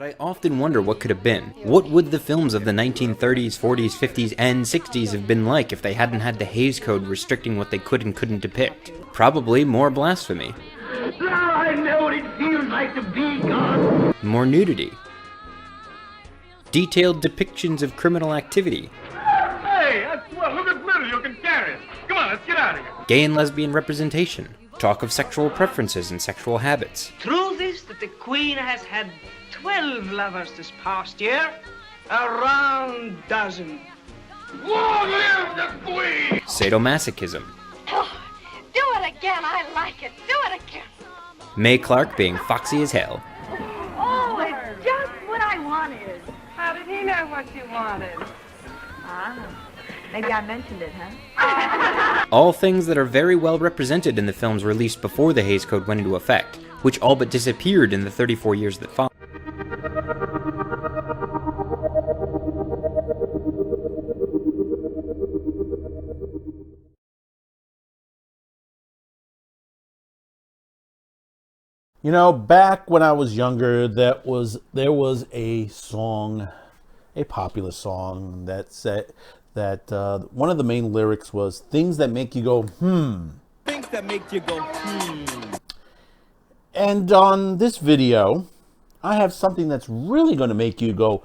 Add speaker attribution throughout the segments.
Speaker 1: But I often wonder what could have been. What would the films of the 1930s, 40s, 50s, and 60s have been like if they hadn't had the Hays Code restricting what they could and couldn't depict? Probably more blasphemy.
Speaker 2: Now I know what it feels like to be God.
Speaker 1: More nudity. Detailed depictions of criminal activity.
Speaker 2: Hey, that's swell. Look at Millie, you can carry it. Come on, let's get out of here.
Speaker 1: Gay and lesbian representation. Talk of sexual preferences and sexual habits.
Speaker 3: Truth is that the Queen has had 12 lovers this past year. A round dozen.
Speaker 2: Long live the Queen!
Speaker 1: Sadomasochism.
Speaker 4: Oh, do it again. I like it. Do it again.
Speaker 1: Mae Clarke being foxy as hell.
Speaker 4: Oh, it's just what I wanted.
Speaker 5: How did he know what you wanted?
Speaker 4: Maybe I mentioned it, huh?
Speaker 1: All things that are very well represented in the films released before the Hays Code went into effect, which all but disappeared in the 34 years that followed.
Speaker 6: You know, back when I was younger, there was a song, a popular song that said that one of the main lyrics was "things that make you go
Speaker 7: Things that make you go,
Speaker 6: And on this video, I have something that's really going to make you go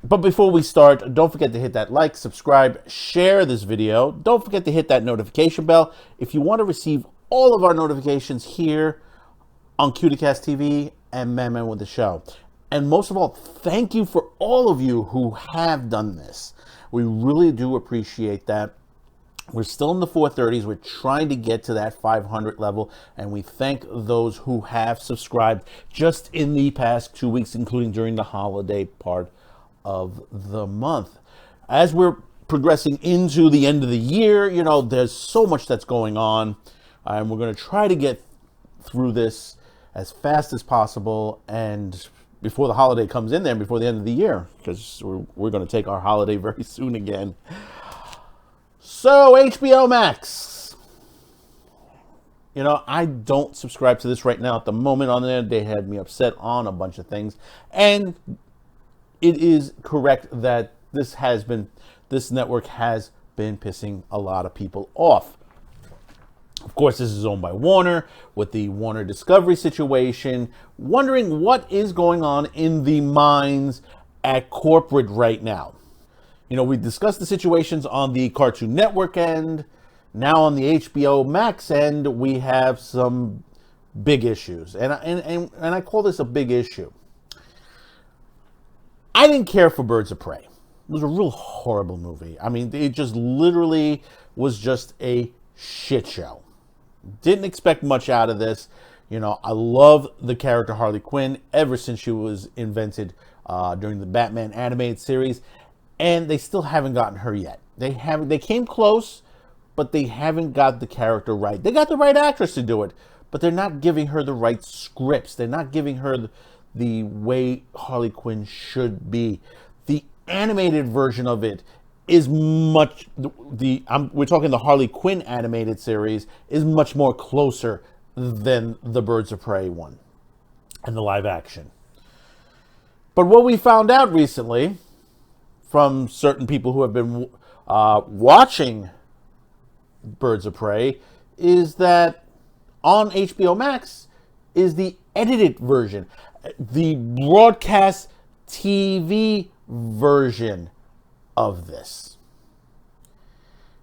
Speaker 6: But before we start, don't forget to hit that like, subscribe, share this video. Don't forget to hit that notification bell if you want to receive all of our notifications here on CutieCast TV and Man Man with the Show. And most of all, thank you for all of you who have done this. We really do appreciate that. We're still in the 430s. We're trying to get to that 500 level, and we thank those who have subscribed just in the past 2 weeks, including during the holiday part of the month. As we're progressing into the end of the year, you know, there's so much that's going on, and we're going to try to get through this as fast as possible and before the holiday comes in there, before the end of the year, because we're going to take our holiday very soon again. So, HBO Max. You know, I don't subscribe to this right now at the moment on there. They had me upset on a bunch of things. And it is correct that this network has been pissing a lot of people off. Of course, this is owned by Warner with the Warner Discovery situation. Wondering what is going on in the minds at corporate right now. You know, we discussed the situations on the Cartoon Network end. Now on the HBO Max end, we have some big issues. And I call this a big issue. I didn't care for Birds of Prey. It was a real horrible movie. I mean, it just literally was just a shit show. Didn't expect much out of this. You know, I love the character Harley Quinn ever since she was invented during the Batman animated series. And they still haven't gotten her yet. They came close, but they haven't got the character right. They got the right actress to do it, but they're not giving her the right scripts. They're not giving her the way Harley Quinn should be. The animated version of it is much, we're talking the Harley Quinn animated series, is much more closer than the Birds of Prey one and the live action. But what we found out recently from certain people who have been watching Birds of Prey is that on HBO Max is the edited version, the broadcast TV version of this.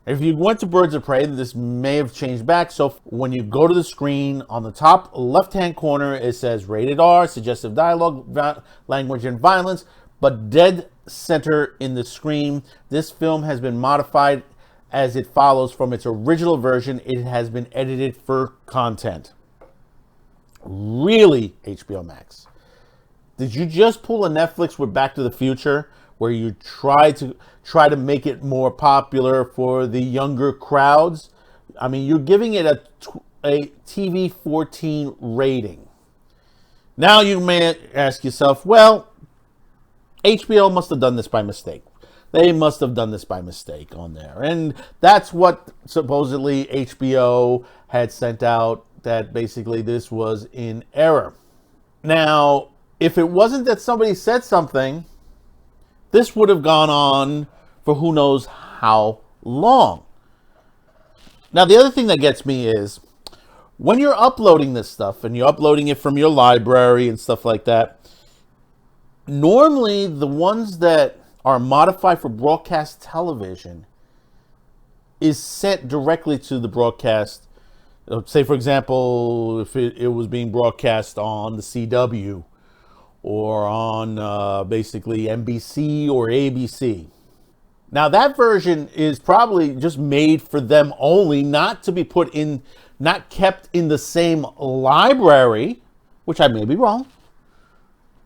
Speaker 6: If you went to Birds of Prey, this may have changed back. So when you go to the screen, on the top left-hand corner, it says rated R, suggestive dialogue, language, and violence, but dead center in the screen. This film has been modified as it follows from its original version. It has been edited for content. Really, HBO Max? Did you just pull a Netflix with Back to the Future, where you try to make it more popular for the younger crowds? I mean, you're giving it a TV 14 rating. Now you may ask yourself, well, HBO must have done this by mistake. They must have done this by mistake on there. And that's what supposedly HBO had sent out, that basically this was in error. Now, if it wasn't that somebody said something, this would have gone on for who knows how long. Now, the other thing that gets me is when you're uploading this stuff and you're uploading it from your library and stuff like that, normally the ones that are modified for broadcast television is sent directly to the broadcast. Say, for example, if it was being broadcast on the CW or on basically NBC or ABC. Now, that version is probably just made for them only, not to be put in, not kept in the same library, which I may be wrong.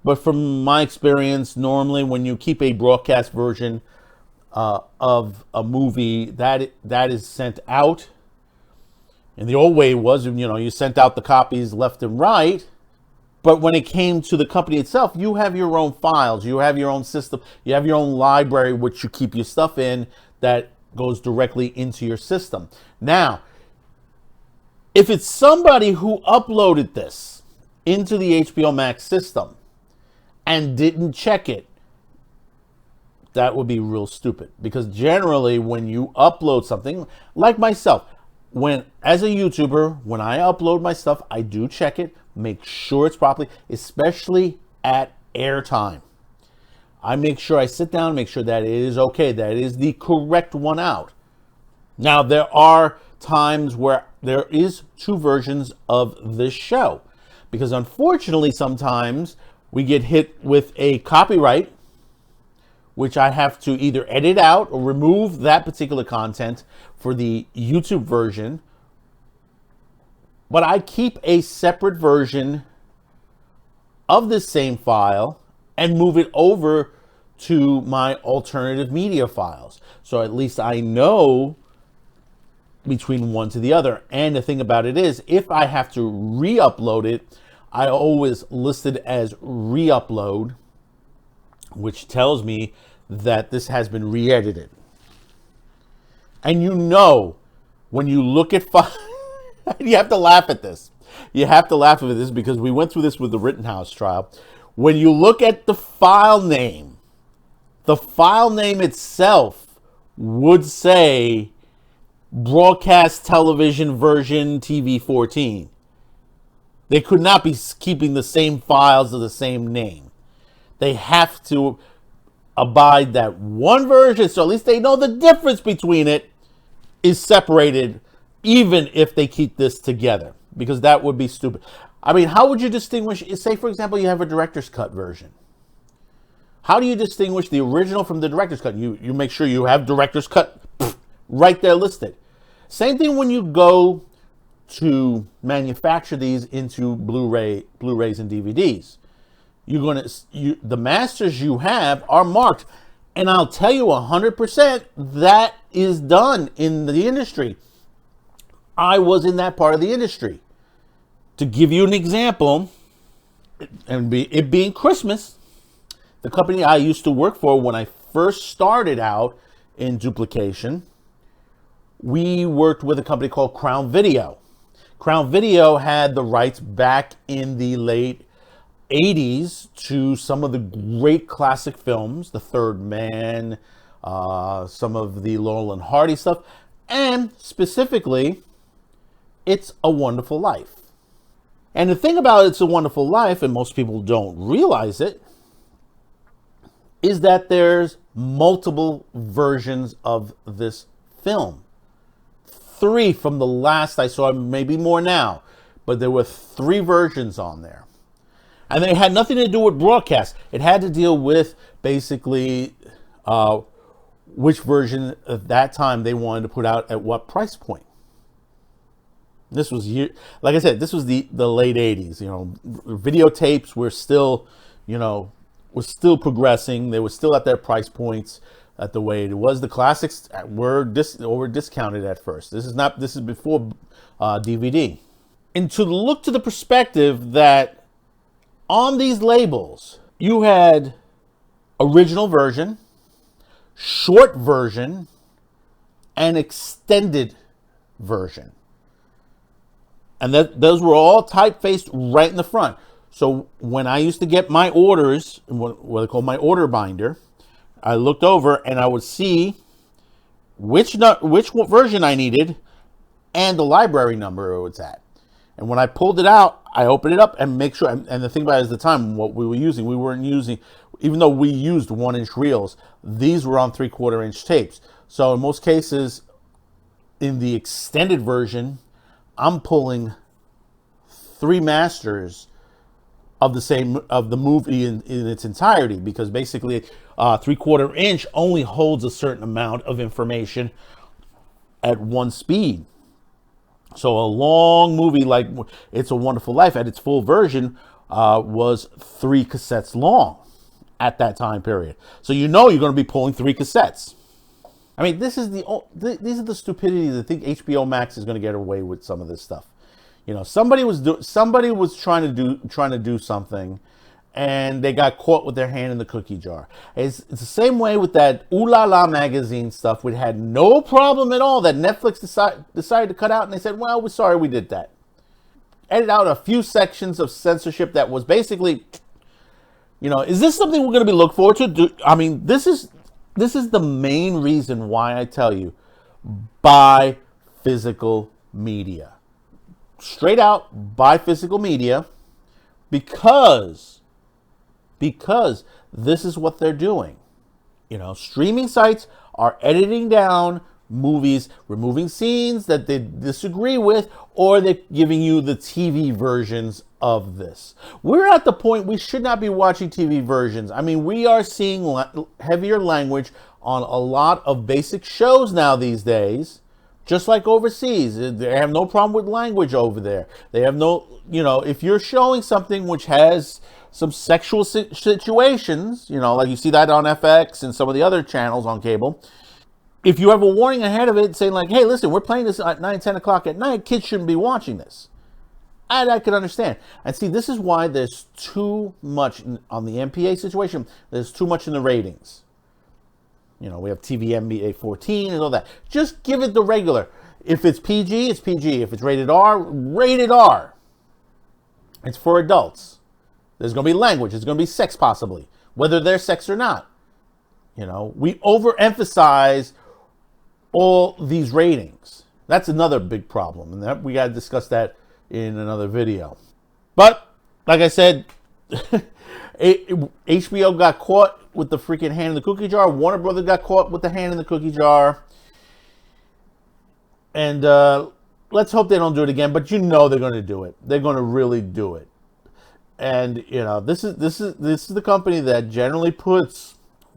Speaker 6: But from my experience, normally when you keep a broadcast version of a movie, that is sent out. And the old way was, you sent out the copies left and right. But when it came to the company itself, you have your own files, you have your own system, you have your own library, which you keep your stuff in that goes directly into your system. Now, if it's somebody who uploaded this into the HBOMAX system and didn't check it, that would be real stupid. Because generally, when you upload something, like myself, as a YouTuber, when I upload my stuff, I do check it, make sure it's properly, especially at airtime. I make sure I sit down, make sure that it is okay, that it is the correct one out. Now, there are times where there is two versions of this show, because unfortunately, sometimes we get hit with a copyright, which I have to either edit out or remove that particular content for the YouTube version. But I keep a separate version of this same file and move it over to my alternative media files. So at least I know between one to the other. And the thing about it is, if I have to re-upload it, I always list it as re-upload, which tells me that this has been re-edited. And when you look at files, you have to laugh at this. You have to laugh at this because we went through this with the Rittenhouse trial. When you look at the file name itself would say broadcast television version TV 14. They could not be keeping the same files of the same name. They have to abide that one version, so at least they know the difference between it is separated, even if they keep this together, because that would be stupid. I mean, how would you distinguish, say for example, you have a director's cut version. How do you distinguish the original from the director's cut? You make sure you have director's cut right there listed. Same thing when you go to manufacture these into Blu-rays and DVDs. The masters you have are marked, and I'll tell you 100% that is done in the industry. I was in that part of the industry. To give you an example, and it being Christmas, the company I used to work for when I first started out in duplication, we worked with a company called Crown Video. Crown Video had the rights back in the late 80s to some of the great classic films, The Third Man, some of the Laurel and Hardy stuff, and specifically, It's a Wonderful Life. And the thing about It's a Wonderful Life, and most people don't realize it, is that there's multiple versions of this film. 3 from the last I saw, maybe more now, but there were 3 versions on there. And they had nothing to do with broadcast. It had to deal with basically which version at that time they wanted to put out at what price point. This was, like I said, this was the late 80s. Videotapes were still, was still progressing. They were still at their price points at the way it was. The classics were discounted at first. This is before DVD. And to look to the perspective that on these labels, you had original version, short version, and extended version. And those were all typefaced right in the front. So when I used to get my orders, what I call my order binder, I looked over and I would see which version I needed and the library number it was at. And when I pulled it out, I opened it up and make sure. And the thing about it is, the time what we were using, we weren't using, even though we used 1-inch reels, these were on 3/4-inch tapes. So in most cases, in the extended version, I'm pulling 3 masters of the movie in its entirety, because basically 3/4-inch only holds a certain amount of information at one speed. So a long movie like It's a Wonderful Life at its full version was 3 cassettes long at that time period. So you're going to be pulling 3 cassettes. I mean, these are the stupidities. I think HBOMAX is going to get away with some of this stuff. Somebody was trying to do something, and they got caught with their hand in the cookie jar. It's the same way with that Ooh La La magazine stuff. We had no problem at all that Netflix decided to cut out, and they said, well, we're sorry we did that. Edit out a few sections of censorship that was basically, is this something we're going to be look forward to? I mean, this is the main reason why I tell you, buy physical media. Straight out, buy physical media, because this is what they're doing. Streaming sites are editing down movies, removing scenes that they disagree with, or they're giving you the TV versions of this. We're at the point we should not be watching TV versions. I mean, we are seeing heavier language on a lot of basic shows now these days. Just like overseas, they have no problem with language over there. They have no, if you're showing something which has some sexual situations, like you see that on FX and some of the other channels on cable, if you have a warning ahead of it saying like, hey, listen, we're playing this at 9, 10 o'clock at night, kids shouldn't be watching this. I can understand. And see, this is why there's too much on the MPA situation. There's too much in the ratings. We have TVMA 14 and all that. Just give it the regular. If it's PG, it's PG. If it's rated R, rated R. It's for adults. There's going to be language. There's going to be sex possibly, whether there's sex or not. We overemphasize all these ratings. That's another big problem, and that we got to discuss that in another video. But like I said, HBO got caught with the freaking hand in the cookie jar. Warner Brothers got caught with the hand in the cookie jar. And let's hope they don't do it again. But they're going to do it. They're going to really do it. And this is the company that generally puts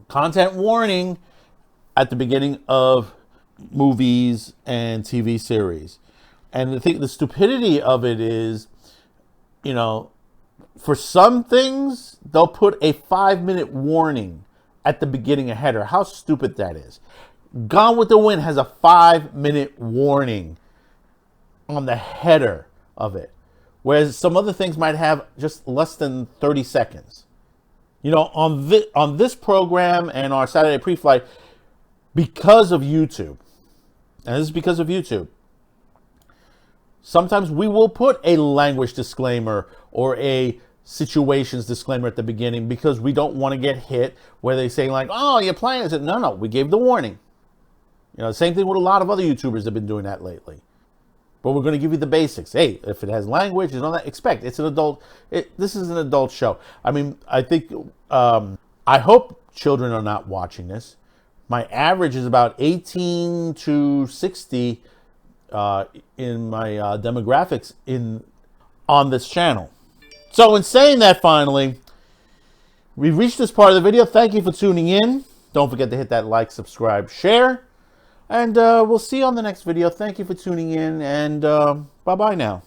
Speaker 6: content warning at the beginning of movies and TV series. And I think the stupidity of it is, for some things, they'll put a 5-minute warning at the beginning of header. How stupid that is. Gone with the Wind has a 5-minute warning on the header of it, whereas some other things might have just less than 30 seconds. On this program and our Saturday pre-flight, because of YouTube, and this is because of YouTube, sometimes we will put a language disclaimer or a situations disclaimer at the beginning because we don't want to get hit where they say like, oh, you're playing this. No, we gave the warning. Same thing with a lot of other YouTubers have been doing that lately. But we're going to give you the basics. Hey, if it has language and all that, expect. It's an adult. This is an adult show. I mean, I think, I hope children are not watching this. My average is about 18 to 60 in my demographics on this channel. So in saying that, finally, we've reached this part of the video. Thank you for tuning in. Don't forget to hit that like, subscribe, share. And we'll see you on the next video. Thank you for tuning in, and bye-bye now.